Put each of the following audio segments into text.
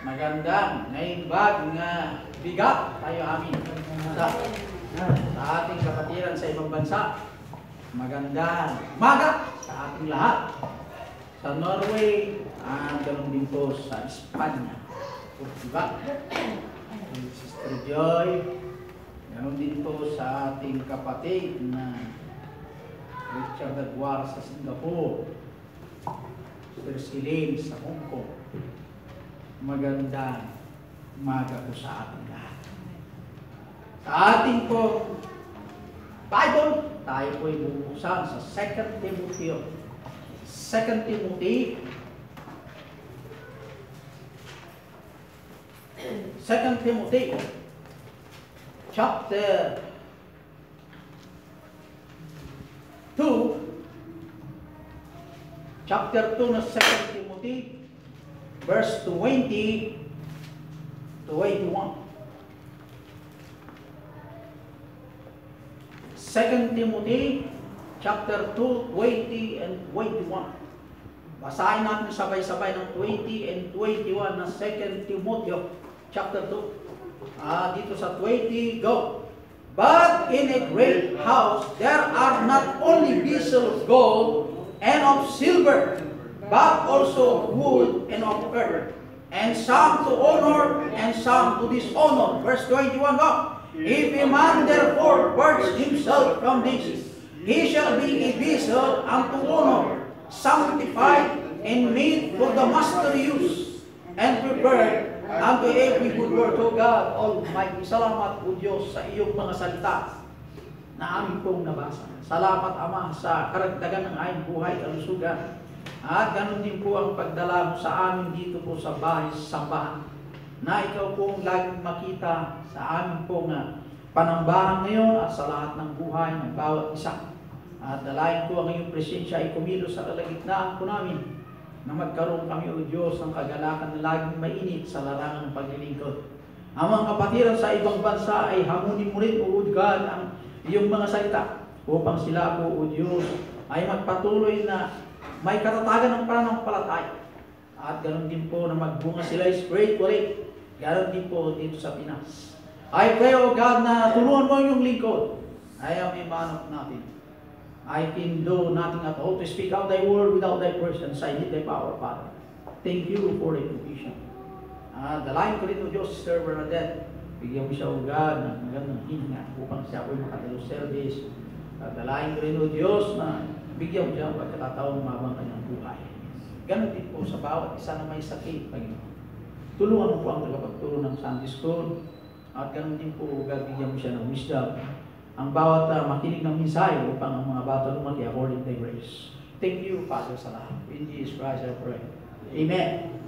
Magandang naimbag nga bigat tayo amin sa ating kapatiran sa ibang bansa. Magandang maga sa ating lahat. Sa Norway, ganoon din po sa Espanya. Diba? Sister Joy, ganoon din po sa ating kapatid na Richard Aguar sa Singapore. Sister Celine sa Hong Kong. Magandang umaga po sa ating lahat. Sa ating po Bible, tayo po ay bubuksan sa 2 Timothy. 2 Timothy. 2 Timothy chapter 2. Chapter 2 na 2 Timothy, verse 20 to 21. 2 Timothy, chapter 2, 20 and 21. Basahin natin sabay-sabay ng 20 and 21 na 2 Timothy, chapter 2. Dito sa 20, go. But in a great house there are not only vessels of gold and of silver, but also wood and of earth, and some to honor and some to dishonor. Verse 21, go. If a man therefore purge himself from this, he shall be a vessel unto honor, sanctified and made for the master use, and prepared unto every good work. O God Almighty, salamat po Diyos sa iyong mga salita na aming pong nabasa. Salamat Ama sa karagdagan ng aming buhay, kalusugan. At ganun din po ang pagdala mo sa amin dito po sa bahay, sa sambahan, na ikaw pong laging makita sa amin pong panambahan ngayon at sa lahat ng buhay ng bawat isa. At dalayan ko ang iyong presensya ay kumilos sa kalagitnaan po namin, na magkaroon kami, O Diyos, ng kagalakan na laging mainit sa larangan ng paglilingkod. Ang mga kapatiran sa ibang bansa ay hamunin mo rin, O God, ang iyong mga salita, upang sila po, O Diyos, ay magpatuloy na may katatagan ng pananampalataya. At ganoon din po na magbunga sila spiritually. Ganoon din po dito sa Pinas. I pray, O God, na tulungan mo yung lingkod. I am a man of nothing. I can do nothing at all to speak out thy word without thy presence. I need thy power, Father. Thank you for the provision. Dalayan ko rin, O Diyos, Sister Bernadette. Bigyan mo siya, O God, ng magandang hinga upang siya po'y makatalo service. Dalayan ko rin, O Diyos, na bigyan mo siya ang pagkatataon mabang kanyang buhay. Ganon din po sa bawat isa na may sakit, Panginoon. Tulungan mo po ang tagapagturo ng Sunday School. At ganon din po, God, bigyan mo siya ng wisdom. Ang bawat makinig ng mensahe upang ang mga bata lumaki according to grace. Thank you, Father, sa lahat. In Jesus Christ I pray. Amen.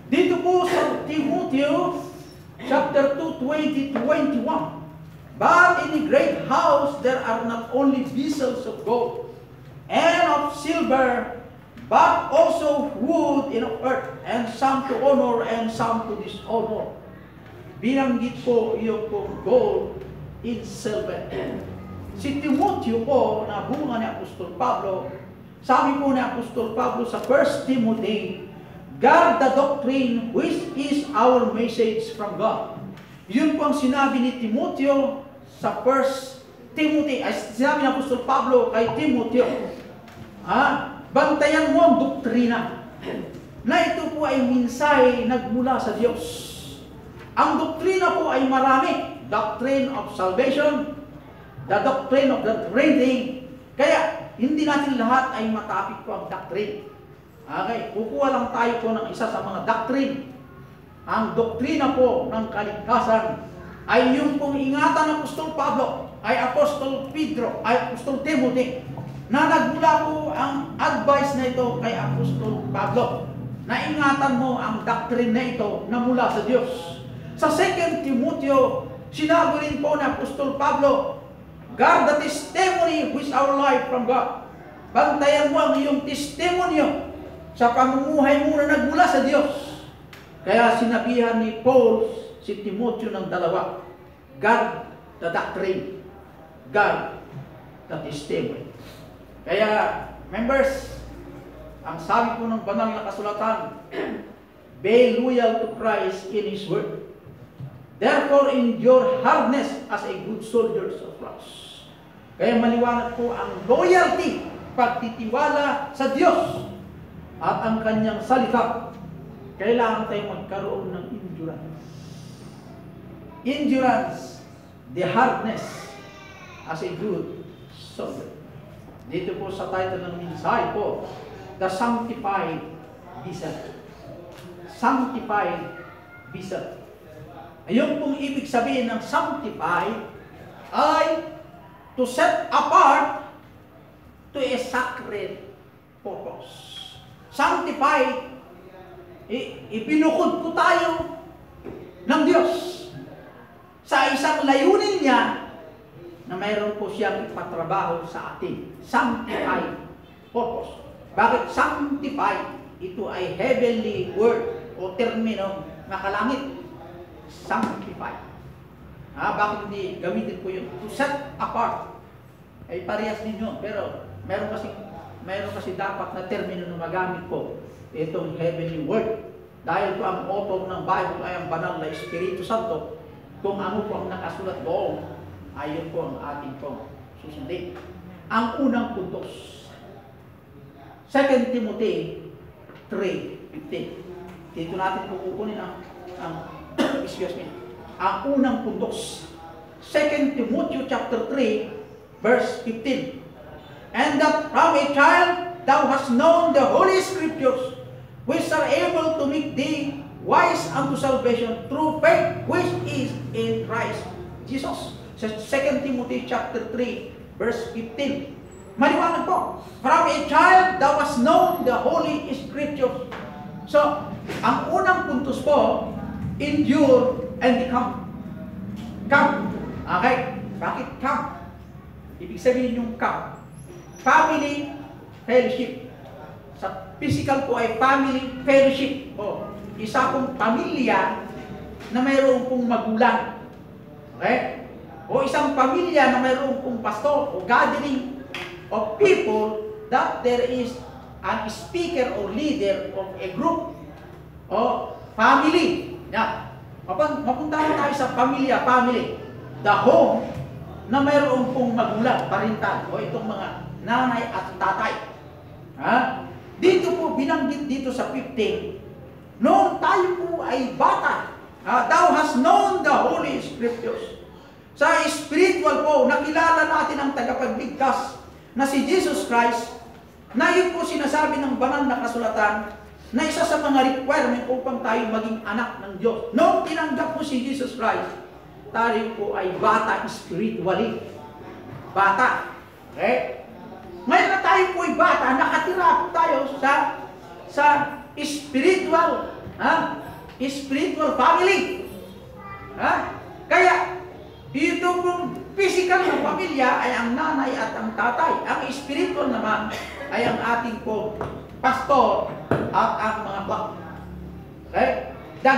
Dito po sa Timothy, chapter 2, 20-21. But in a great house there are not only vessels of gold and of silver, but also wood and of earth, and some to honor and some to dishonor. Binanggit po yung gold in silver. Si Timothy po, na bunga ni Apostol Pablo, sabi po ni Apostol Pablo sa 1 Timothy, guard the doctrine which is our message from God. Yun po ang sinabi ni Timothy sa 1 Timothy, ay sinabi ni Apostol Pablo kay Timothy, bantayan mo ang doktrina na ito po ay mensahe nagmula sa Diyos. Ang doktrina po ay marami. Doctrine of salvation, the doctrine of the Trinity. Kaya, hindi natin lahat ay matapik po ang doctrine. Okay, kukuha lang tayo po ng isa sa mga doctrine. Ang doktrina po ng kaligtasan ay yung pong ingatan ng Apostol Pablo, ay Apostol Pedro, ay Apostol Timothy, na nagmula po ang advice na ito kay Apostol Pablo, na ingatan mo ang doctrine na ito na mula sa Diyos. Sa 2 Timothy, sinabi rin po ni Apostol Pablo, guard the testimony which our life from God. Bantayan mo ang iyong testimonyo sa pamumuhay mo na nagmula sa Diyos. Kaya sinabihan ni Paul si Timothy ng dalawa, guard the doctrine, guard the testimony. Kaya, members, Ang sabi po ng banal na kasulatan, be loyal to Christ in His word. Therefore, endure hardness as a good soldier of Christ. Kaya maliwanag po ang loyalty, pagtitiwala sa Diyos at ang Kanyang salita. Kailangan tayong magkaroon ng endurance. Endurance, the hardness as a good soldier. Dito po sa title ng mensahe po, The Sanctified Vessel. Sanctified vessel. Ayun pong ibig sabihin ng sanctified ay to set apart to a sacred purpose. Sanctified, ibinukod po tayo ng Diyos sa isang layunin niya na mayroon po siyang ipatrabaho sa atin. Sanctified purpose. Bakit sanctified? Ito ay heavenly word o termino nakalangit. Sanctified. Bakit hindi gamitin po yung to set apart? Ay parehas ninyo, pero meron kasi dapat na termino na magamit po itong heavenly word. Dahil po ang author ng Bible ay ang banal na Espiritu Santo, kung ano po ang nakasulat doon, ayun po ang ating pong susundin. Ang unang puntos, 2 Timothy 3:15. Dito natin po kukunin ang excuse me, ang unang puntos. 2 Timothy chapter 3, verse 15. And that from a child thou hast known the Holy Scriptures, which are able to make thee wise unto salvation through faith which is in Christ Jesus. So 2 Timothy chapter 3, verse 15. Maliwanag po. From a child thou hast known the Holy Scriptures. So, ang unang puntos po, endure and become. Come. Okay? Bakit come? Ibig sabihin yung come. Family fellowship. Sa physical po ay family fellowship. Isa pong pamilya na mayroon pong magulang. Okay? O isang pamilya na mayroon pong pastor o gathering of people that there is a speaker or leader of a group o family. Yan. Mapunta tayo sa pamilya, family. The home na mayroon pong magulang, parental, o itong mga nanay at tatay. Dito po, binanggit dito sa 15, noon tayo po ay bata, thou hast known the Holy Scriptures. Sa spiritual po, nakilala natin ang tagapagligtas na si Jesus Christ, na yun po sinasabi ng banal na kasulatan na isa sa mga requirement upang tayo maging anak ng Diyos. Noong tinanggap po si Jesus Christ, tayo po ay bata spiritually. Bata. Okay? Ngayon na tayo po ay bata, nakatira po tayo sa spiritual, spiritual family. Kaya, dito pong physical na pamilya ay ang nanay at ang tatay. Ang spiritual naman ay ang ating po pastor at ang mga bak. Okay? The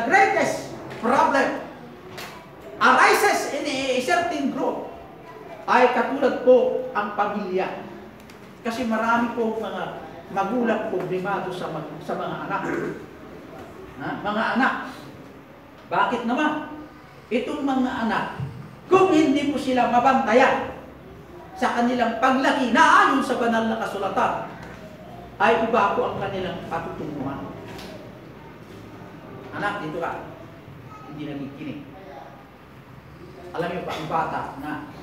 greatest problem arises in a certain group ay katulad po ang pamilya. Kasi marami po mga magulang problemado sa mga anak. Mga anak. Bakit naman? Itong mga anak, kung hindi po sila mabantayan sa kanilang paglaki na ayon sa banal na kasulatan, ay iba po ang kanilang patutunguhan. Anak, dito ka. Hindi nagikinig. Alam niyo pa ang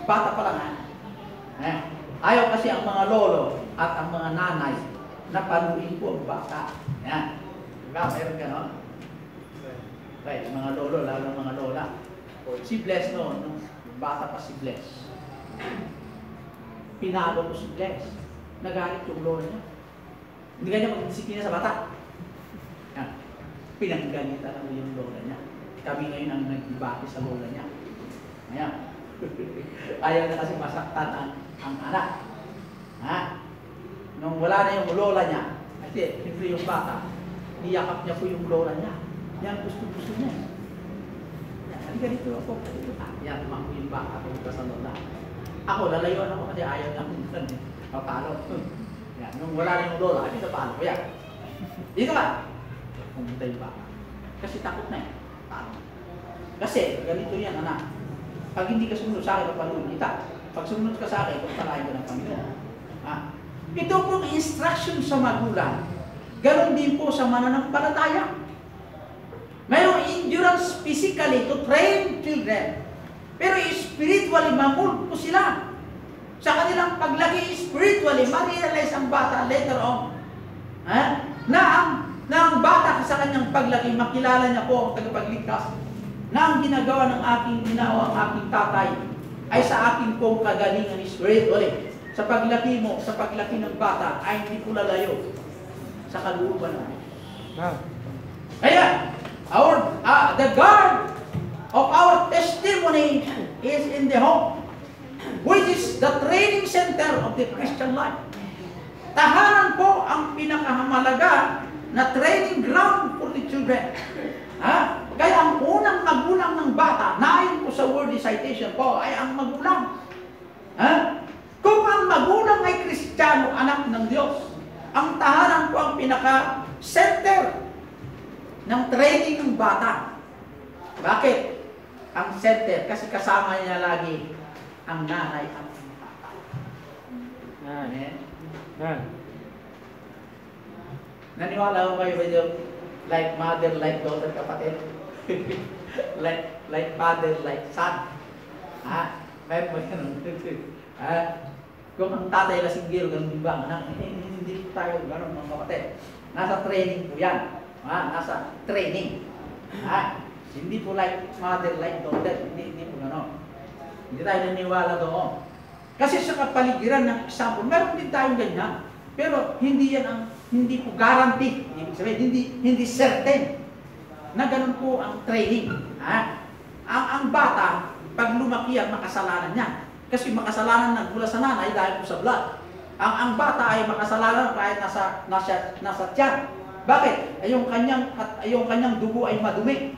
bata pa lang ayaw kasi ang mga lolo at ang mga nanay na panuin po ang bata. Yan. Diba? Mayroon ka, no? Okay, mga lolo, lalo mga lola. Si Bless noon, bata pa si Bless. Pinalo ko si Bless. Nagalit yung lola niya. Hindi kanya magdisiplina sa bata. Yan. Pinanggalitan naman yung lola niya. Kami ngayon ang nagdibati sa lola niya. Ayan. Ayaw na kasi masaktan ang anak. Nung wala na yung lola niya, kasi siyempre yung bata, niyakap niya po yung lola niya. Yan gusto niya. Halika dito ako. Yan, tumakbo yung bata. Pumunta sa lola. Ako, lalayuan ako kasi ayaw na kung saan. Papalo. Yan. Nung wala na yung lola, ay, paano ko yan? Dito ka. Pumunta yung bata. Kasi takot na eh. Paano? Kasi, ganito yan, anak. Pag hindi ka sumunod sa akin, papaluin kita. Pag sumunod ka sa akin, pagpalain ka ng Panginoon. Ito pong instruction sa magulang. Ganon din po sa mananampalataya. Mayroong endurance physically to train children. Pero spiritually, mamold po sila. Sa kanilang paglaki spiritually, ma-realize ang bata later on. Na ang bata sa kanyang paglaki, makilala niya po ang tagapagligtas. Na ang ginagawa ng ginawa ang aking tatay ay sa aking pong kagalingan spiritually. Sa paglaki mo, sa paglaki ng bata, ay hindi po lalayo sa kalooban natin. Kaya, the guard of our testimony is in the home, which is the training center of the Christian life. Tahanan po ang pinakamahalaga na training ground for the children. Kaya ang unang magulang ng bata, naayon po sa word citation po, ay ang magulang. Kung ang magulang ay Kristiyano, anak ng Diyos, ang tahanan po ang pinaka-center ng training ng bata. Bakit? Ang center, kasi kasama niya lagi ang nanay at ang tatay. Amen? Naniwala ko kayo ba yung like mother, like daughter, kapatid? like father, like son. May po yun. Kung ang tatay lasinggero, ganun din ba? Hindi po tayo ganun mga kapatid. Nasa training po yan. Nasa training. Hindi po like mother, like daughter. Hindi po gano'n. Hindi tayo naniwala doon. Kasi sa kapaligiran ng example, meron din tayong ganyan. Pero hindi yan hindi po guarantee. Ibig sabihin, hindi certain na ganun po ang training. Ang bata, pag lumaki yan, makasalanan niya. Kasi makasalanan nagmula sa nanay dahil po sa blood. Ang bata ay makasalanan kahit nasa tiyan. Bakit? Yung kanyang dugo ay madumi.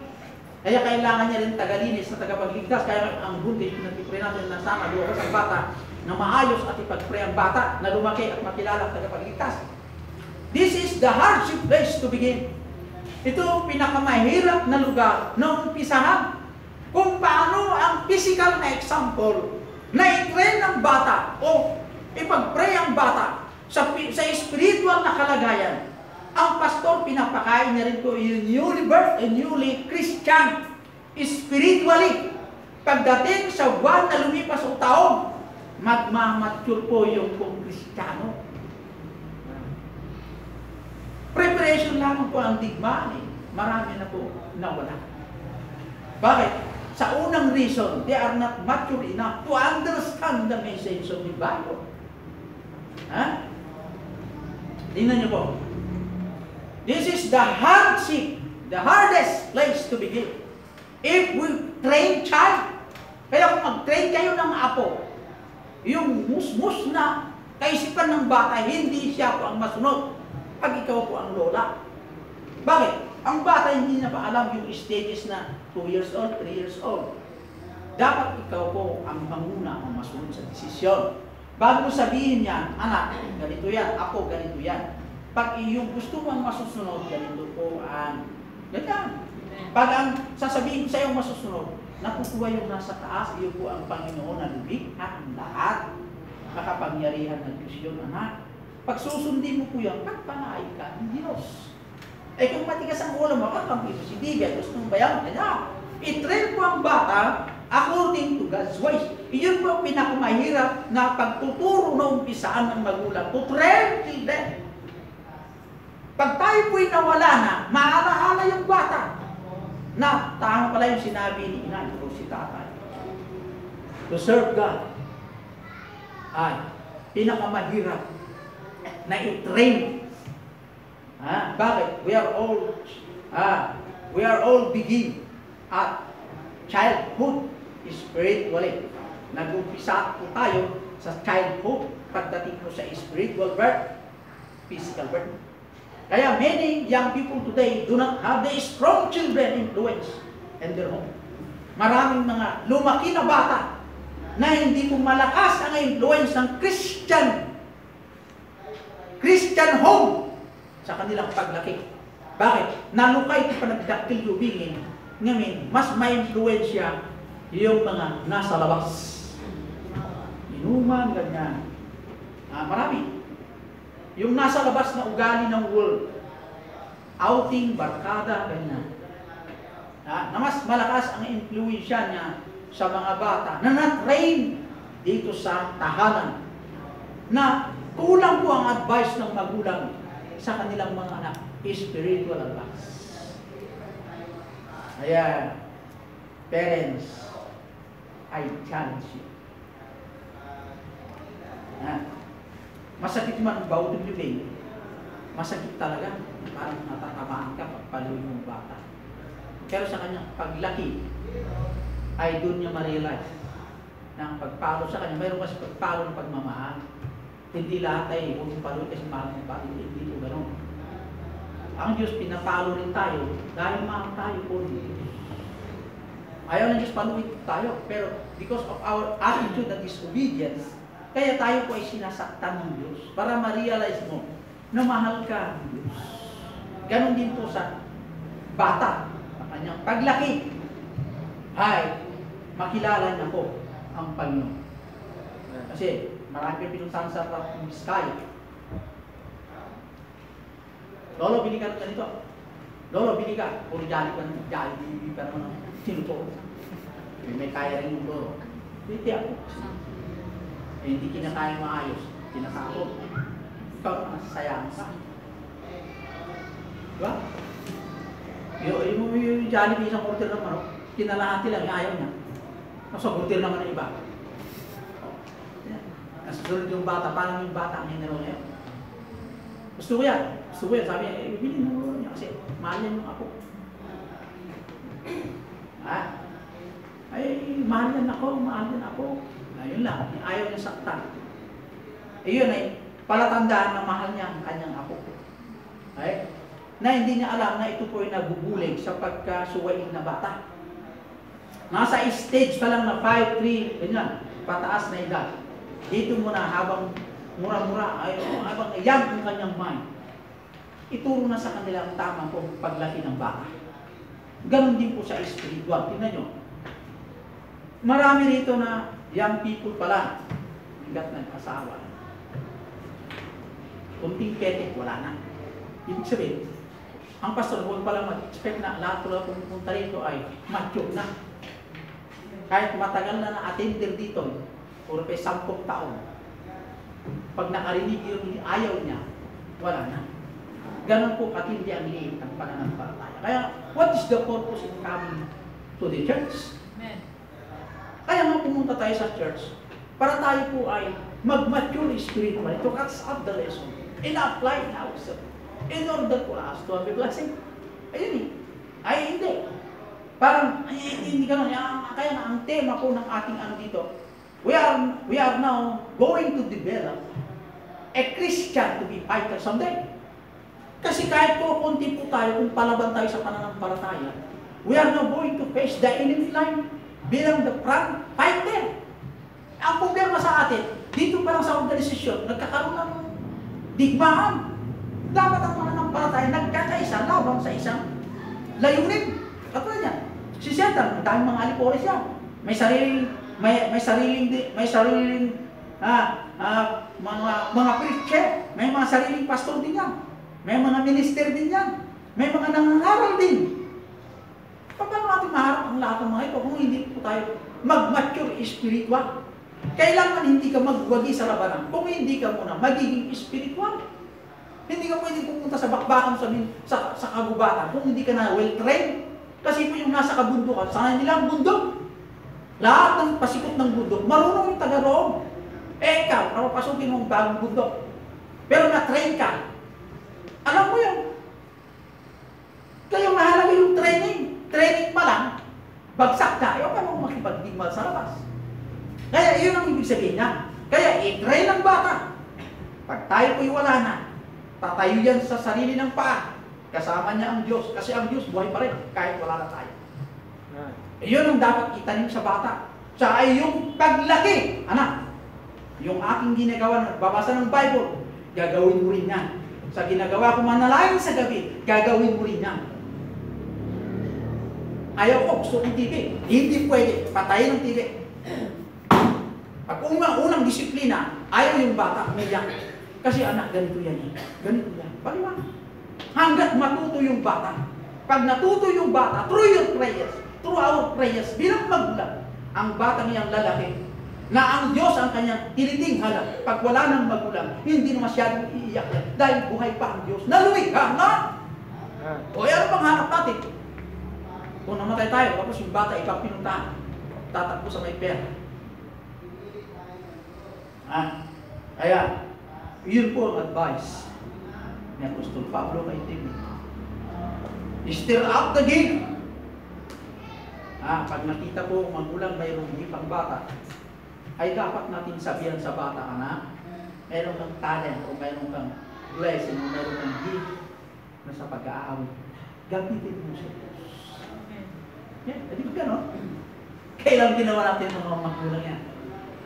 Kaya kailangan niya rin tagalinis na tagapagligtas. Kaya ang buntis, pinag-pray natin na sana luwas ang bata na maayos at ipag-pray ang bata na lumaki at makilala ang tagapagligtas. This is the hardship place to begin. Ito pinakamahirap na lugar na umpisahan kung paano ang physical na example na i-train ng bata o ipag-pray ang bata sa spiritual na kalagayan. Ang pastor, pinapakain niya rin po yung newly birth and newly Christian spiritually. Pagdating sa buwan na lumipas o taon, magmamature po yung kung Kristiyano. Preparation lamang po ang digmaan. Marami na po nawala. Bakit? Sa unang reason, they are not mature enough to understand the message of the Bible. Tingnan niyo po. This is the hardship, the hardest place to begin. If we train child, kaya kung mag-train kayo ng apo, yung musmus na kaisipan ng bata, hindi siya po ang masunod pag ikaw po ang lola. Bakit? Ang bata hindi na pa alam yung stages na 2 years old, 3 years old. Dapat ikaw po ang manguna ang masunod sa desisyon. Bago mo sabihin yan, anak, ganito yan, ako, ganito yan. Pag yung gusto mong masusunod, ganito po ang ganyan. Pag ang sasabihin sa iyo masusunod, nakukuha yung nasa taas, iyo po ang Panginoon na lumikha ang lahat. Makapangyarihan ng Diyos yun, anak. Pag susundin mo po yan, pagpanaay ka ng Diyos. Kung matigas ang ulo mo, kung ito si Divya, gusto mong bayan niya. I-train po ang bata according to God's ways. Iyon po ang pinakamahirap na pagtuturo na umpisaan ng magulang. To train children. Pag tayo po'y nawala na, maalaala yung bata. Na, tama pala yung sinabi ni inay o si tatay. To serve God ay pinakamahirap na i-train. Bakit? We are all begin at childhood spiritually. Nag-umpisa po tayo sa childhood pagdating po sa spiritual birth, physical birth. Kaya many young people today do not have the strong children influence in their home. Maraming mga lumaki na bata na hindi po malakas ang influence ng Christian Christian home sa kanilang paglaki. Bakit? Nalukay ito panagdaktil yubingin, ngayon, mas may influensya yung mga nasa labas. Inuman, ganyan. Marami. Yung nasa labas na ugali ng world. Outing, barkada, ganyan. Na mas malakas ang influensya niya sa mga bata na na-train dito sa tahanan. Na kulang po ang advice ng magulang sa kanilang mga anak. Spiritual advice. Kaya, parents, I challenge you. Masakit man ang bawat ng bibig, masakit talaga. Parang natatamaan ka pag paluin mong bata. Pero sa kanyang paglaki, ay doon niya ma-realize na ang pagpalo sa kanya, mayroon kasi pagpalo ng pagmamahal. Hindi lahat ay huwag mong paluin kasi mahal mong palo. Hindi ito gano'n. Ang Diyos, pinapalo rin tayo dahil mahal tayo po rin. Ayaw ng Diyos paluin tayo, pero because of our attitude na disobedience, kaya tayo po ay sinasaktan ng Diyos para ma-realize mo na mahal ka ng Diyos. Ganon din po sa bata, sa kanyang paglaki, ay makilala niya po ang Panginoon. Kasi marami yung pinuntahan sa Vizcaya. Lolo, bili ka ng ganito. Lolo, bili ka. Puro jali pa naman. Jali pa naman. Sinuto. May kaya rin yung lolo. Hindi ako. Hindi kinakaya maayos. Kinakako. Ikaw naman, sayang ka. Diba? Yung jali pa isang order ng manok, kinalahati lang, ayaw niya. Nasa order naman ng iba. Nasusunod yung bata, parang yung bata ang hinaro niya. Gusto ko yan. Sabi niya, bilhin mo niya kasi mahal yan yung ako. Mahal yan ako. Ayun lang, ayaw niya saktan. Yun ay palatandaan na mahal niya ang kanyang ako. Okay? Na hindi niya alam na ito po ay nabubulig sa pagkasuwain na bata. Nasa stage pa lang na 5, 3, ganyan, pataas na edad. Dito muna habang mura-mura, habang young ang kanyang mind, ituro na sa kanila ang tama po paglaki ng bata. Ganon din po sa spiritual. Tingnan nyo. Marami rito na young people pala, hanggat nag-asawa. Kunting ketik, wala na. Ibig sabihin, ang pastor, huwag pala mag-expect na lahat pala pumunta rito ay mature na. Kahit matagal na na-attender dito, puro pa 10 taon. Pag nakarinig yung ayaw niya, wala na. Ganon po katindi ang liit ng pananampalataya. Kaya, what is the purpose in coming to the church? Amen. Kaya nga pumunta tayo sa church para tayo po ay mag-mature spiritually to catch up the lesson and apply in ourselves in order for us to have a blessing. Ayun eh. Ay, hindi. Parang, hindi ganun. Kaya nga, ang tema po ng ating ano dito, we are now going to develop a Christian to be fighter someday. Kasi kahit po konti po tayo, kung palaban tayo sa pananampalataya, we are now going to face the enemy line bilang the front fighter. Ang problema sa atin, dito pa lang sa organisasyon, nagkakaroon ng digmaan. Dapat ang pananampalataya nagkakaisa labang sa isang layunin. Katulad niyan, si Satan, ang daming mga alipores yan. May sariling mga preacher, may mga sariling pastor din yan. May mga minister din yan. May mga nangangaral din. Paano natin maharap ang lahat ng mga ito kung hindi po tayo mag-mature spiritual? Kailangan hindi ka magwagi sa labanan kung hindi ka muna magiging spiritual. Hindi ka pwede pupunta sa bakbakan sa kagubatan kung hindi ka na well-trained. Kasi po yung nasa kabundukan, sana nila ang bundok. Lahat ng pasikot ng bundok, marunong yung taga-roon. Ikaw, napapasukin mo ang bagong bundok. Pero na-train ka. Alam mo yun. Kaya mahalaga yung training. Training pa lang, bagsak ka. Ayaw ka mong makipagdigmal sa labas. Kaya yun ang ibig sabihin niya. Kaya i-train ang bata. Pag tayo po'y wala na, tatayo yan sa sarili ng paa. Kasama niya ang Diyos. Kasi ang Diyos buhay pa rin kahit wala na tayo. Yun ang dapat itanim sa bata. Sa yung paglaki. Anak, yung aking ginagawa, nagbabasa ng Bible, gagawin mo rin yan. Sa ginagawa ko manalangin sa gabi, gagawin mo rin yan. Ayaw ko, gusto kong TV. Hindi pwede, patayin ang TV. Pag unang disiplina, ayaw yung bata, umiyak. Kasi anak, ganito yan eh. Ganito yan. Paliwanag. Hanggat matuto yung bata. Pag natuto yung bata, through your prayers, through our prayers, bilang magulang, ang batang iyang lalaki, na ang Diyos ang kanyang tinitinghala. Pag wala nang magulang, hindi na masyadong iiyak yan. Dahil buhay pa ang Diyos. Naluwikha na! O ano pang hanap natin? Kung namatay tayo, tapos yung bata ibang pinuntahan, tatakbo sa may pera. Kaya, yun po ang advice ni Apostol Pablo kay Timothy. Stir up the gift. Pag nakita po magulang mayroong gift ang bata, ay dapat natin sabihan sa bata, anak, mayroong kang talent o mayroong kang blessing o mayroong kang gift na sa pag-aawit. Gamitin mo siya. Hindi ko gano'n. Kailan ginawa natin ng mga magulang yan?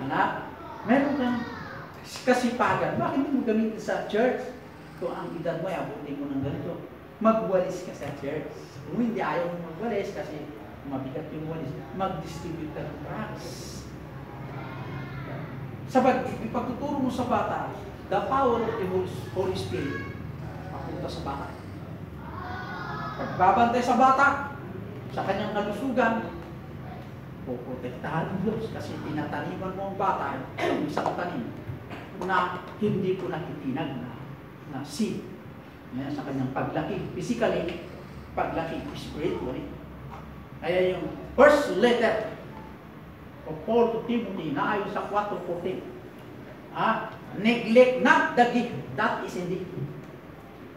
Anak, meron kang kasipagan. Bakit mo gamitin sa church? Kung ang edad mo ay abutin mo ng ganito, magwalis ka sa church. Kung hindi ayaw mo magwalis kasi mabigat yung walis, mag-distribute ka ng tracts. Sa ipagtuturo mo sa bata, the power of the Holy Spirit, papunta sa bata. Pagbabantay sa bata, sa kanyang kalusugan, poprotektahan ng Diyos kasi tinataniman mo ang bata sa tanim na hindi ko nakitinag na seed. Sa kanyang paglaki, physically, paglaki, spiritually. Kaya yung first letter of Paul to Timothy na ayon sa 4:14, neglect not the gift that is in thee.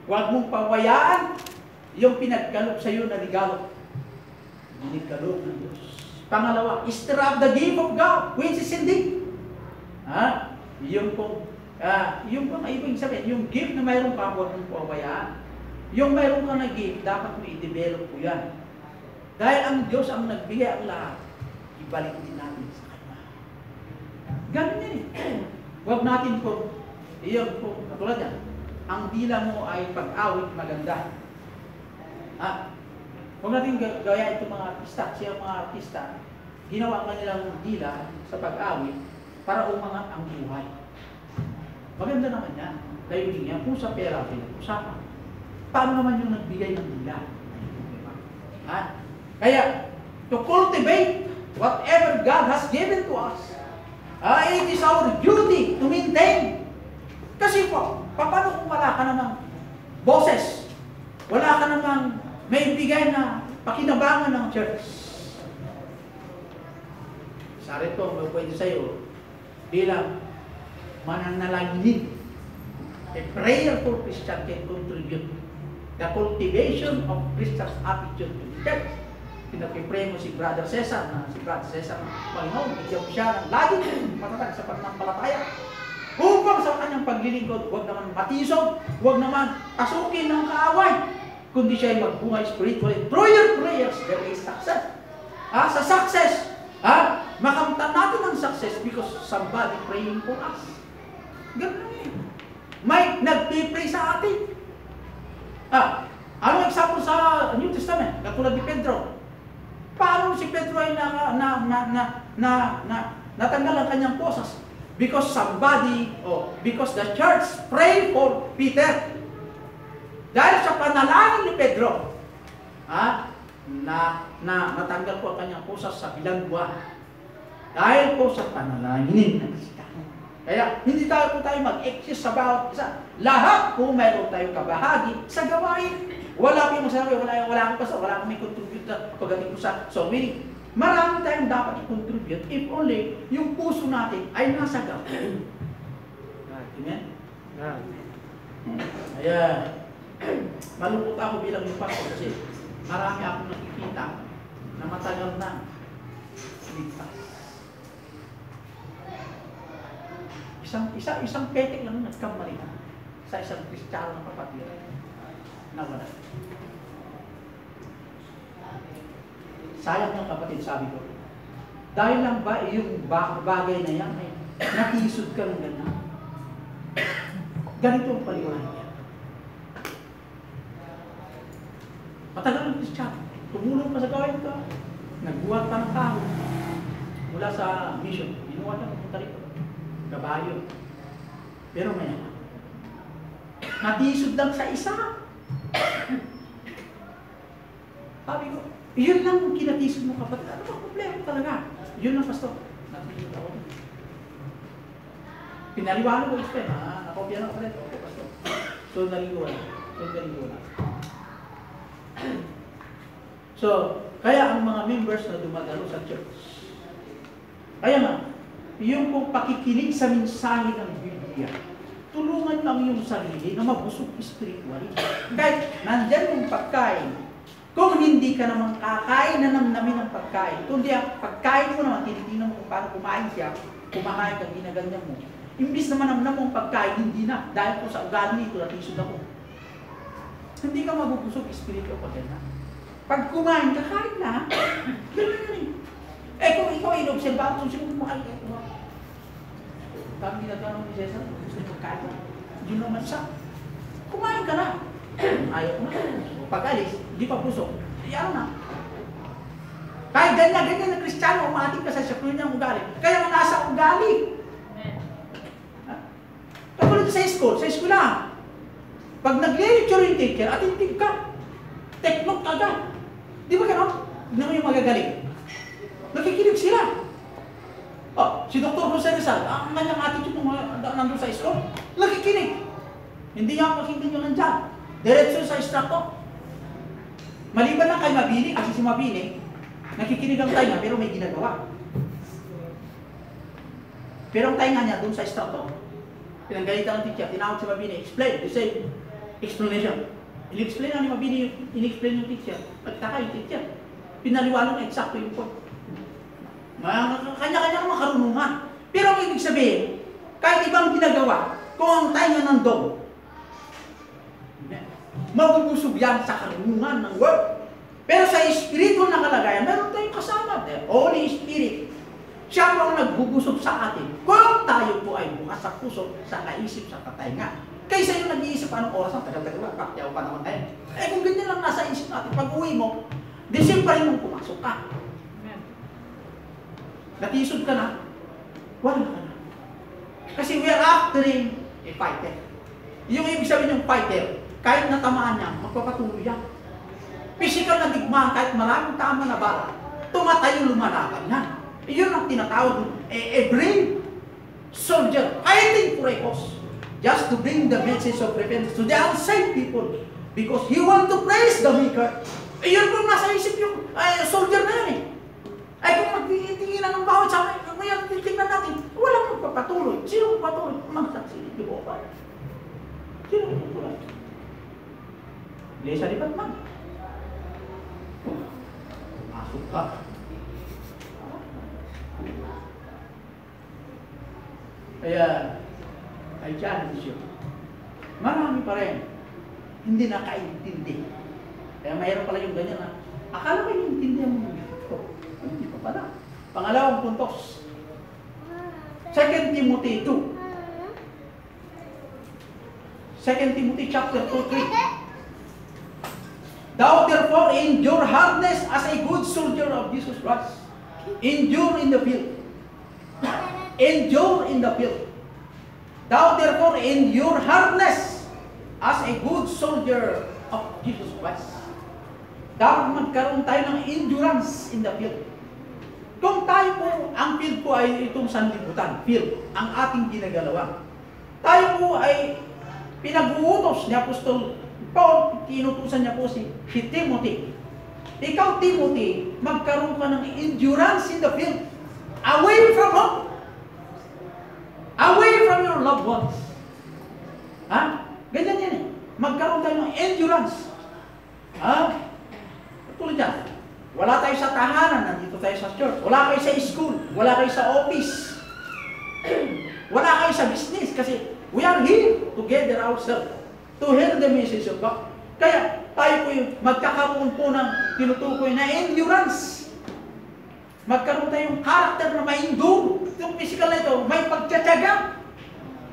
Huwag mong pawayaan yung pinagkaloob sa iyo na regalo. Pinagkaloob ng Diyos. Pangalawa, stir up the gift of God which is in thee. Yung pong ibig sabihin, yung gift na mayroon ka, huwag mong pawayaan. Yung mayroon ka na gift, dapat mo i-develop po yan. Dahil ang Diyos ang nagbigay ang lahat, ibalik din natin sa Kanya. Ganun yan eh. Huwag natin po, iyon po, katulad yan, ang dila mo ay pag-awit maganda. Huwag natin gaya itong mga artista. Siya mga artista, ginawa kanilang dila sa pag-awit para umangat ang buhay. Maganda naman yan. Layunin yan, kung sa pera, pinag-usapan. Paano naman yung nagbigay ng dila? Kaya, to cultivate whatever God has given to us, it is our duty to maintain. Kasi po, paano kung wala ka namang boses? Wala ka namang may bigay na pakinabangan ng church? Sari po, pwede sa'yo, bilang mananalangin. A prayerful Christian can contribute the cultivation of Christian's attitude to the church. Pinag-pray mo si Brother Cesar, Panginoon, bigyan mo siya ng laging matatag sa pananampalataya. Upang sa kanyang paglilingkod, huwag naman matisog, huwag naman pasukin ng kaaway, kundi siya ay magbungay spiritually. Through your prayers, there is success. Sa success, makamtan natin ang success because somebody praying for us. Ganun eh. May nagpipray sa atin. Ano example sa New Testament? Katulad ni Pedro. Paano si Pedro ay natanggal ang kanyang posas? Because somebody, because the church prayed for Peter. Dahil sa panalangin ni Pedro, natanggal po ang kanyang posas sa bilangguan. Dahil po sa panalangin ng Kristiano. Kaya hindi tayo mag-exist sa bawat isa. Lahat po mayroon tayong kabahagi sa gawain. Wala kang masabi, wala akong pastor, wala akong may contribute na pagdating ko sa meaning. Marami tayong dapat i-contribute if only yung puso natin ay nasa gawain. Amen? Kaya, malungkot ako bilang yung pastor kasi marami akong nakikita na matagal na ligtas. Isang petek lang nagkamali sa isang Kristiyano na kapatid. Nawala. Sayang ng kapatid, sabi ko. Dahil lang ba yung bagay na yan, nakisod ka ng gano'n. Ganito ang paliwanag niya. Matagal ng Kristiyano, tumulong pa sa gawain ka, nagbuhat pa ng tao mula sa mission. Binuhat na pumunta rito. Kabayo. Pero may natisod lang sa isa. Sabi ko, yun lang ang kinatisod mo kapatid. Ano ba problema talaga? Yun lang, pastor. Natisod ako. Pinaliwanag ko ito. Nakopya na ko rin. Okay, pastor. So, naliguan. So, kaya ang mga members na dumadalo sa church, kaya nga, yung kung pakikinig sa mensahe ng Biblia, tulungan lang yung sarili na mabusog spiritually. Kahit nandyan yung pagkain, kung hindi ka naman kakain na namin ng pagkain, kundi ang pagkain mo naman, tinitingnan mo kung paano kumain siya, kumakain ka, ginaganyan mo. Imbis naman naman mong pagkain, hindi na. Dahil po sa ugali nito, natisod ako. Hindi ka mabubusog spiritual pag na. Pag kumain ka, kain na. Ganun yun eh. Eh kung ikaw ay inobserbahan, kung sino kumakain ka, Kami nagtanong ni Cesar, gusto mo pagkain ka? Hindi naman siya. Kumain ka na. Ayaw ko na. Pag alis, hindi pa puso. Ayaw na. Kahit ganyan na Kristiyano, umating ka sa saklo niyang ugali. Kaya nga nasa ugali. Kapag sa school lang. Pag nag-lecture yung teacher, attentive ka. Take note ka agad. Di ba gano'n? Hindi mo yung magagaling. Nakikinig sila. Oh, si Dr. Jose Rizal, ang kanyang attitude nung nandun sa school, nakikinig. Hindi niya pakinggan nyo nandyan. Diretso sa instructor. Maliban lang kay Mabini, kasi si Mabini, nakikinig ang tainga, pero may ginagawa. Pero ang tainga niya dun sa instructor. Pinanggalitan ng teacher, tinawag si Mabini, explain, the same explanation. In-explain na ni Mabini, in-explain yung teacher. Pagtaka yung teacher. Pinaliwanag na eksakto yung point. Kanya-kanya naman karunungan. Pero ang ibig sabihin, kahit ibang ginagawa, kung ang tainga nandun, mabubusog yan sa karunungan ng word. Pero sa spiritual na kalagayan, meron tayong kasama. The Holy Spirit. Siya po ang nagbubusog sa atin. Kung tayo po ay bukas sa puso, sa kaisip, sa katainga. Kaysa yung nag-iisip anong oras ang tagal-tagal, pakyaw pa naman tayo. Eh kung ganyan lang nasa isip natin, pag uwi mo, desim pa rin mong pumasok ka. Natisod ka na, wala ka na. Kasi we are acting a fighter. Yung ibig sabihin yung fighter, kahit natamaan niya, magpapatuloy yan. Physical na digmaan, kahit maraming tama na bala, tumatayo lumalaban niya. Iyon ang tinatawag a brave soldier, fighting for a cause, just to bring the message of repentance to the unsaved people, because he want to praise the Maker. Iyon kung nasa isip yung soldier na yan eh. Ay kung magtitinginan ng bawat sa akin, ngayon titingnan natin, walang magpapatuloy. Sino magpapatuloy? Magsaksi, di ba ba? Sino magpapatuloy? Hindi sa lipat man. Masok ka. Kaya, ay challenge yun. Marami pa rin, hindi nakaintindi. Kaya mayroon pala yung ganyan na, akala ko yung intindihan mo yung hindi pa pala. Pangalawang puntos. 2 Timothy 2. 2 Timothy chapter 2:3. Thou therefore endure hardness as a good soldier of Jesus Christ. Endure in the field. Endure in the field. Thou therefore endure hardness as a good soldier of Jesus Christ. Dapat magkaroon tayo ng endurance in the field. Kung tayo po, ang field po ay itong sanlibutan, field, ang ating ginagalawan. Tayo po ay pinag-uutos ni Apostol Paul, tinutusan niya po si Timothy. Ikaw, Timothy, magkaroon ka ng endurance in the field. Away from home. Away from your loved ones. Ha? Ganyan yan eh. Magkaroon tayo ng endurance. Ha? Tulad yan. Wala tayo sa tahanan, nandito tayo sa church. Wala kayo sa school. Wala kayo sa office. Wala kayo sa business kasi we are here together ourselves to hear the message of God. Kaya tayo po yung magkakaroon po ng tinutukoy na endurance. Magkaroon tayong character na ma-endure. Itong physical na ito, may pagtsatsaga.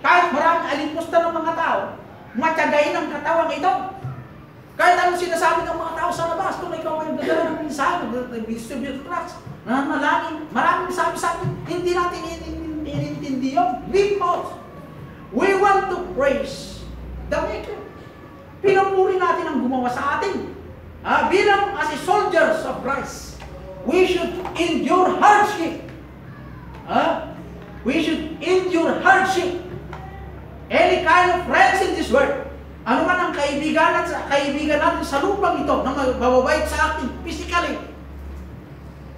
Kahit maraming alimusta ng mga tao, matyagain ang katawang ito. Kahit anong sinasabi ng mga tao sa labas, kung ikaw ay nagdadala ng mensahe, nag-distribute tracts, nananalangin, maraming sabi sa akin, hindi natin inintindi yun. Because we want to praise the Maker. Pinupuri natin ang gumawa sa atin. Bilang as a soldiers of Christ, we should endure hardship. We should endure hardship. Any kind of friends in this world, ano man ang kaibigan natin sa lupang ito na mababait sa atin physically.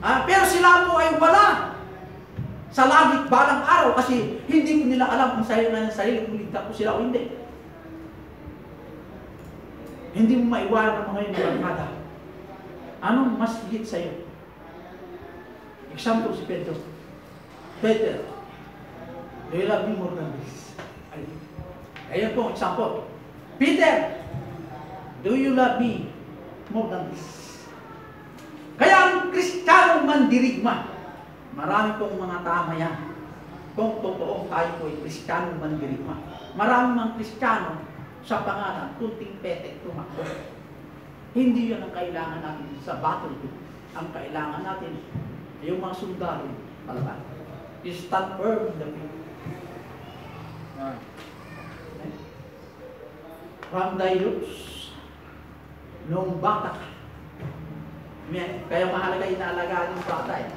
Pero sila po ay wala sa langit balang araw kasi hindi ko nila alam kung sarili kung ligtas ko sila o hindi. Hindi mo maiwanan ang mga yun ng barkada. Anong mas higit sa iyo? Example si Pedro. Peter, do you love me more than this? Ayan po, example. Peter, do you love me more than this? Kaya ang Kristiyanong mandirigma, marami pong mga tama yan. Kung totoo tayo po ay Kristiyanong mandirigma. Maraming mga Kristiyano sa pangalan, kunting petek tumakbo. Hindi yan ang kailangan natin sa battlefield. Ang kailangan natin, yung mga sundalo, palaban. Stand firm in the field. From thy roots, nung bata ka. Kaya mahalaga inaalagaan yung bata eh.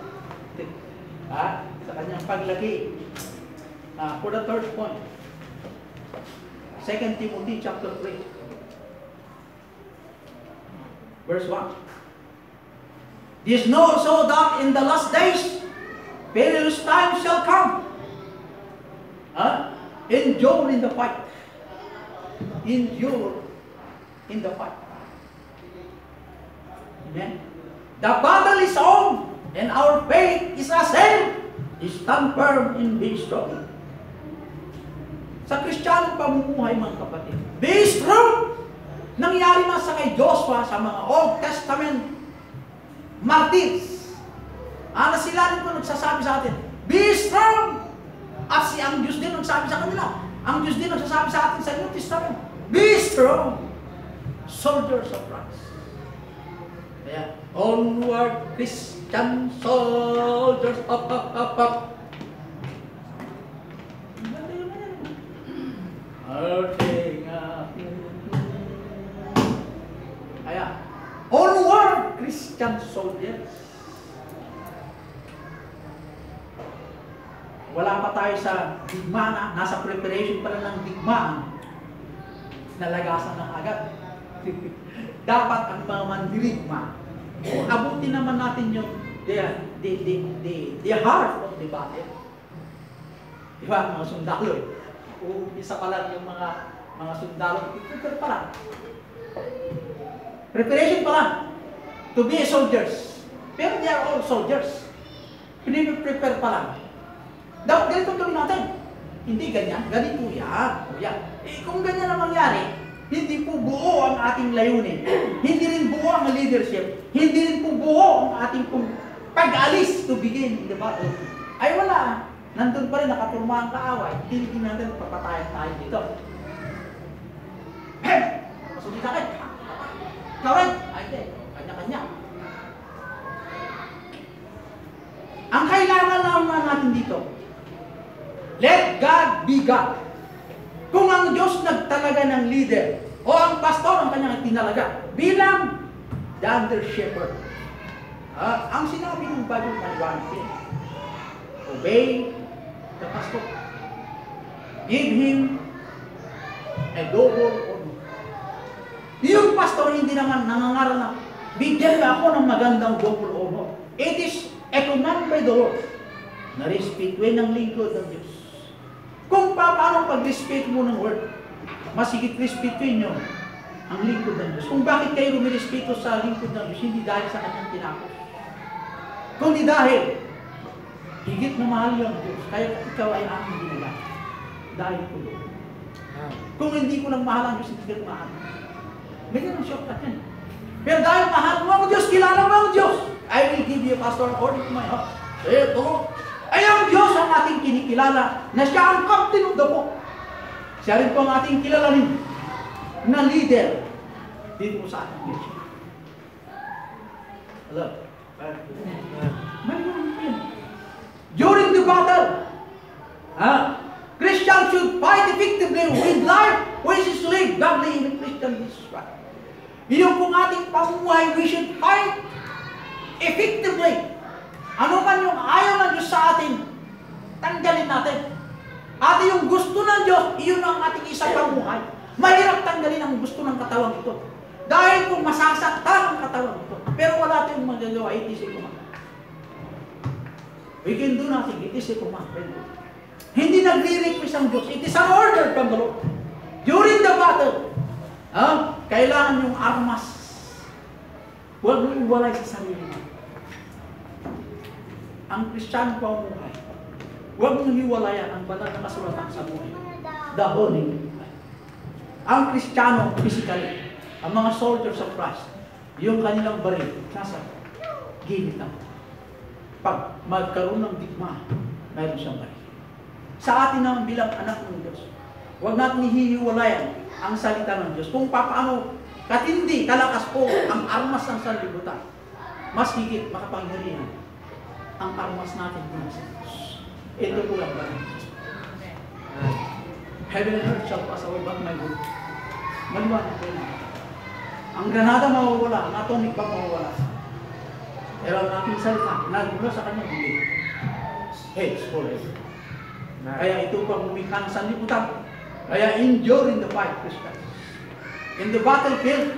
Sa kanyang paglaki. For the third point, 2 Timothy chapter 3, verse 1. This know also that in the last days, perilous times shall come. Endure in the fight. Endure in the fight. Amen. The battle is on, and our faith is assailed. Stand firm in being strong. Sa Kristiyanong pamumuhay, mga kapatid, be strong. Nangyari na sa kay Joshua sa mga Old Testament martyrs. Nasilanin ko nagsasabi sa atin, be strong. At ang Diyos din nagsabi sa kanila. Ang Diyos din nagsasabi sa atin sa New Testament, be strong, soldiers of Christ. Kaya, onward, Christian soldiers, up. Kaya, onward, Christian soldiers. Wala pa tayo sa digmaan, nasa preparation pa lang ng digmaan, nalagasan ng agad. Dapat ang mga mandirigma, abutin naman natin yung the heart of the battle. Diba, mga sundalo eh. Isa pa lang yung mga sundalo, prepare pa lang. Preparation pa lang to be soldiers. Pero they are all soldiers. Prepare pa lang. Dapat ganito gawin natin. Hindi ganyan. Ganito yan. Kung ganyan ang mangyari, hindi po buo ang ating layunin. Hindi rin buo ang leadership. Hindi rin po buo ang ating pag-alis to begin the battle. Ay wala. Nandun pa rin nakapurma ang kaaway. Hindi natin papatayan tayo dito. Masulit sa akin. Ikaw rin. Ay hindi. Kanya-kanya. Ang kailangan naman natin dito, let God be God. Kung ang Diyos nagtalaga ng leader, o ang pastor ang kanyang tinalaga, bilang the under shepherd. Ang sinabi ng Bible maliwanag, obey the pastor. Give him a double honor. Yung pastor hindi naman nangangaral na, bigyan ka ako ng magandang double honor. It is a command by the Lord na respetuin ang lingkod ng Diyos. Kung paano pag-respect mo ng word, masigit respetuin nyo ang lingkod ng Diyos. Kung bakit kayo rumirespeto sa lingkod ng Diyos, hindi dahil sa kanyang tinapos. Kundi dahil, higit na mahal yung Diyos, kaya ikaw ay aking ginala. Dahil ko doon. Kung hindi ko lang mahal ang Diyos, hindi ko mahal. Ganyan ang shortcut yan. Pero dahil mahal mo ang Diyos, kilala mo ang Diyos, I will give you a pastor according to my heart. Ito, ay ang Diyos ang ating kinikilala na siya ang captain of the boat. Siya rin po ang ating kilalanin na leader dito sa ating nation. Hello? During the battle, Christians should fight effectively with life, which is live godly in the Christian Jesus Christ. Yung kung ating pamumuhay, we should fight effectively. Ano man yung ayaw ng Diyos sa atin, tanggalin natin. At yung gusto ng Diyos, iyon ang ating isang pamuhay. Mahirap tanggalin ang gusto ng katawan ito. Dahil kung masasaktan ang katawan ito. Pero wala tayong magagawa, it is a command. We can do nothing, it is a command. Hindi nagre-request ang Diyos, it is an order from the Lord. During the battle, kailangan yung armas. Huwag mo iwalay sa sarili mo. Ang Kristiyano pamumuhay, huwag mong hiwalayan ang banal na kasulatan sa buhay. The Holy. Ang Kristiyano, physically, ang mga soldiers of Christ, yung kanilang baril, nasa gilid lang. Pag magkaroon ng digma, mayroon siyang baril. Sa atin naman bilang anak ng Diyos, huwag natin hihiwalayan ang salita ng Diyos. Kung paano katindi, kalakas po ang armas ng sanlibutan, mas higit makapangyarihan ang armas natin mula sa Diyos. Ito po lang ba? Heaven and earth shall pass away, but my word. Maliwanag po yun. Ang granada mawawala, ang atomic bomb mawawala. Pero ang ating salita, nagmula sa kanyang bibig. Heads forever. Kaya ito pang lumikha ng sanlibutan. Kaya endure in the fight, Christian. In the battlefield,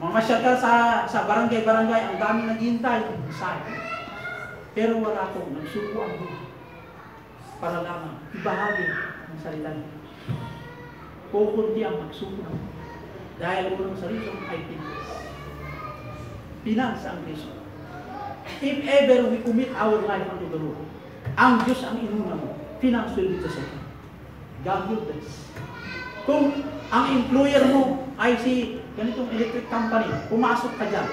mamasyal ka sa barangay-barangay, ang dami naghihintay ng mensahe. Pero wala akong nagsuko ang buhay para lamang ibahagi ang salita niya. Kukunti ang magsuko ng buhay. Dahil unang sa reason ay pinance. Pinance ang reason. If ever we commit our life unto the Lord, ang Diyos ang inuna mo, finance will be the second. God will bless. Kung ang employer mo ay si ganitong electric company, pumasok ka dyan,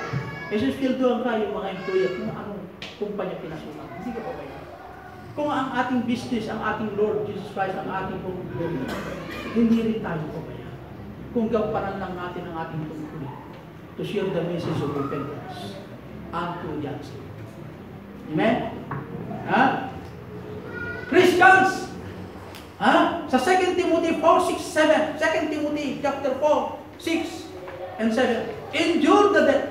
isusweldohan ka yung mga employer kung anong kumpanya pinasukan. Hindi ka pabayaan. Kung ang ating business, ang ating Lord Jesus Christ, ang ating pagkukulit, hindi rin tayo pabayaan. Kung gampanan lang natin ang ating tungkulin to share the message of repentance unto the unsaved. Amen? Christians, sa 2 Timothy 4:6-7, 2 Timothy chapter 4, 6 and 7, endure the death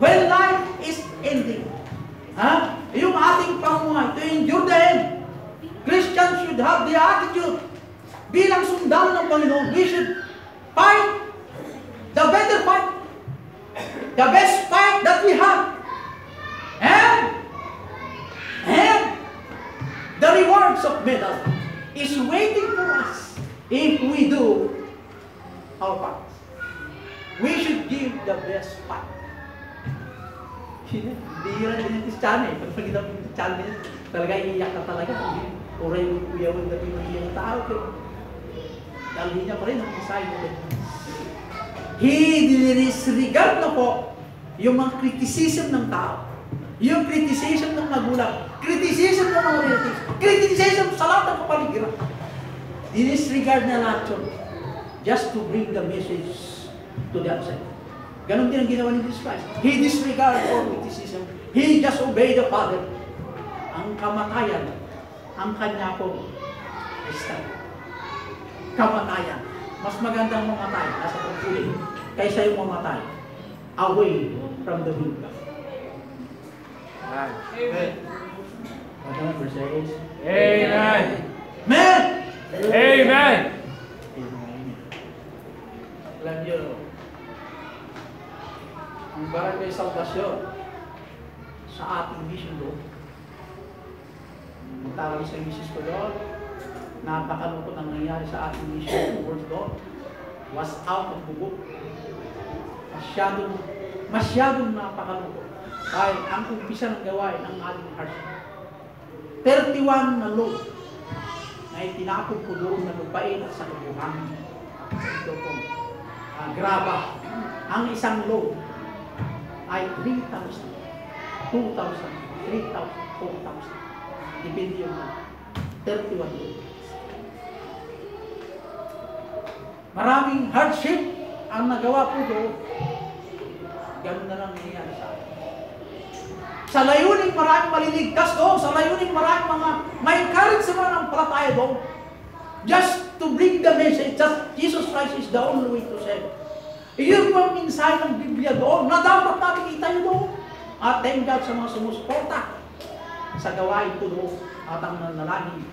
when life is ending. Yung ating pamumuhay, to endure the end. Christians should have the attitude bilang sundalo ng Panginoon. We should fight the better fight, the best fight that we have. And the rewards of medal is waiting for us if we do our part. We should give the best fight. Hindi yun ang Kristiyano eh. Pag pagkita ng Kristiyano niya, talaga iiyak na talaga. Uray mo kuyawan na pinag-iyang tao. Dahil niya pa rin ang mensahe mo. Disregard na po yung mga criticism ng tao. Yung criticism ng magulang. Criticism ng mga relatives. Criticism sa lahat ng kapaligiran. Disregard na lahat yun. Just to bring the message to the outside. Ganon din ang ginawa ni Jesus Christ. He disregarded all criticism. He just obeyed the Father. Ang kamatayan, ang kanya po ay start. Kamatayan. Mas magandang mamatay nasa pagpuli kaysa yung mamatay away from the will of God. Amen. What number says? Amen. Amen. Amen. Amen. Alam niyo, ang Barangay Salvacion sa ating mission doon, magtawag sa misis ko doon, napakalungkot ang nangyari sa ating mission towards God, was out of the book. Masyadong napakalungkot. Dahil ang umpisa ng gawain ng ating heart. 31 na load na itinapon ko doon na lupain at sa kabuhangin. Ito po, graba. Ang isang load ay 3,000, 2,000, 3,000, 4,000. Depende yung 31 load. Maraming hardship ang nagawa po doon. Ganun na lang nangyayari sa atin. Sa layuning maraming maliligtas doon, sa layuning maraming mga ma-encourage sa mga nampalataya doon. Just to bring the message that Jesus Christ is the only way to save. Iyon po ang mensahe ng Biblia doon na dapat natin itayo doon. At thank God sa mga sumusuporta sa gawain ko doon at ang nanalangin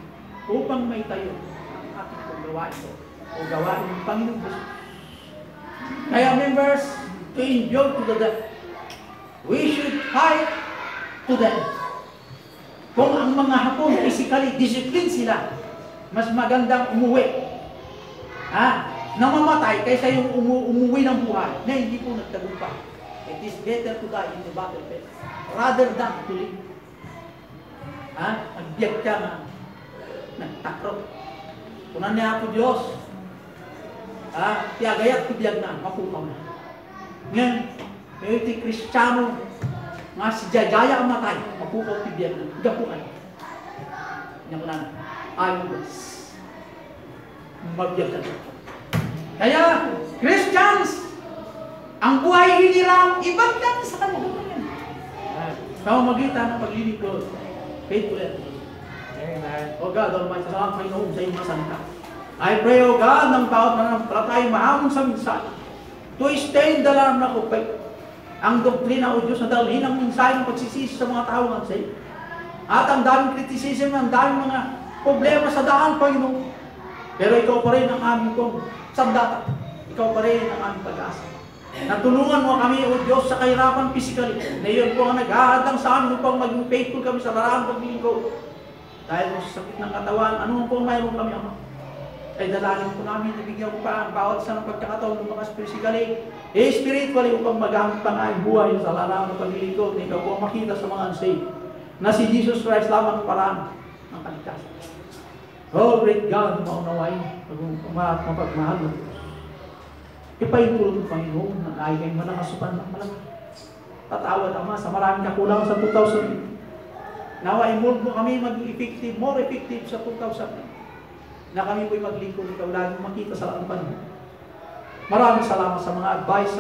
upang may tayo ang ating pong gawain ito o gawain ng Panginoon Jesus. Kaya members, to endure to the death, we should fight to death. Kung ang mga Hapon physically disciplined sila, mas magandang umuwi. Namamatay kaysa yung umuwi ng buhay na hindi po nagtagumpay. It is better to die in the battlefield rather than to live. Agbiyak ka na nagtakro. Kunan niya ako Diyos. Tiagayat kubiyag na, mapupaw na. Ngayon, may iti Kristiyano nga si Jajaya ang matay, mapupaw kubiyag na. Gapuan. Yan ko na. Ayos. Mabiyag ka na. Kaya, Christians, ang buhay hiniram, ibang lang sa kanila. Pamamagitan ng paglilingkod, faithfulness. Amen. O God, Almighty, salamat Panginoon sa iyong masanta. I pray, O God, ng bawat mananampalataya mahamon sa mensahe, to stay in the line of faith. Ang doktrina, O Diyos, na dalhin ang mensahe ng pagsisisi sa mga tao ng sa iyo. At ang daming criticism, ang daming mga problema sa daan, Panginoon. Pero ikaw pa rin ang aming kong sandata. Ikaw pa rin ang aming pag-asa. Natulungan mo kami, O Diyos, sa kahirapan physically. Na iyon po ang naghahadang sa amin upang maging faithful kami sa daraan paglilingkod. Dahil mo sa sakit ng katawan, ano po mayroon kami, Ama? Ay dalangin po namin, ibigyan mo pa ang bawat isa ng pagkakataon lumakas physically, spiritually, upang magamit pa nga ang buhay sa daraan ng paglilingkod. Na ikaw po ang makita sa mga unsaved. Na si Jesus Christ lamang paraan ng kaligtasan. Oh, great God, maunawain, mapagmahal mo. Ipahintulong ng Panginoon na ay kayo manakasupan ng malaki. Tatawad, Ama, sa maraming kakulangan sa 2000. Nawa, involve mo kami maging effective, more effective sa 2000. Na kami po'y maglingkod, ikaw lagi makita sa laking panahon. Maraming salamat sa mga advice,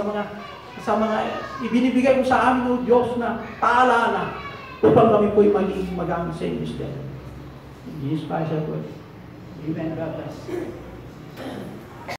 sa mga ibinibigay mo sa amin, O Diyos, na paalala upang kami po'y maging magamit sa inyo. In Jesus Christ, I pray. Amen. God bless.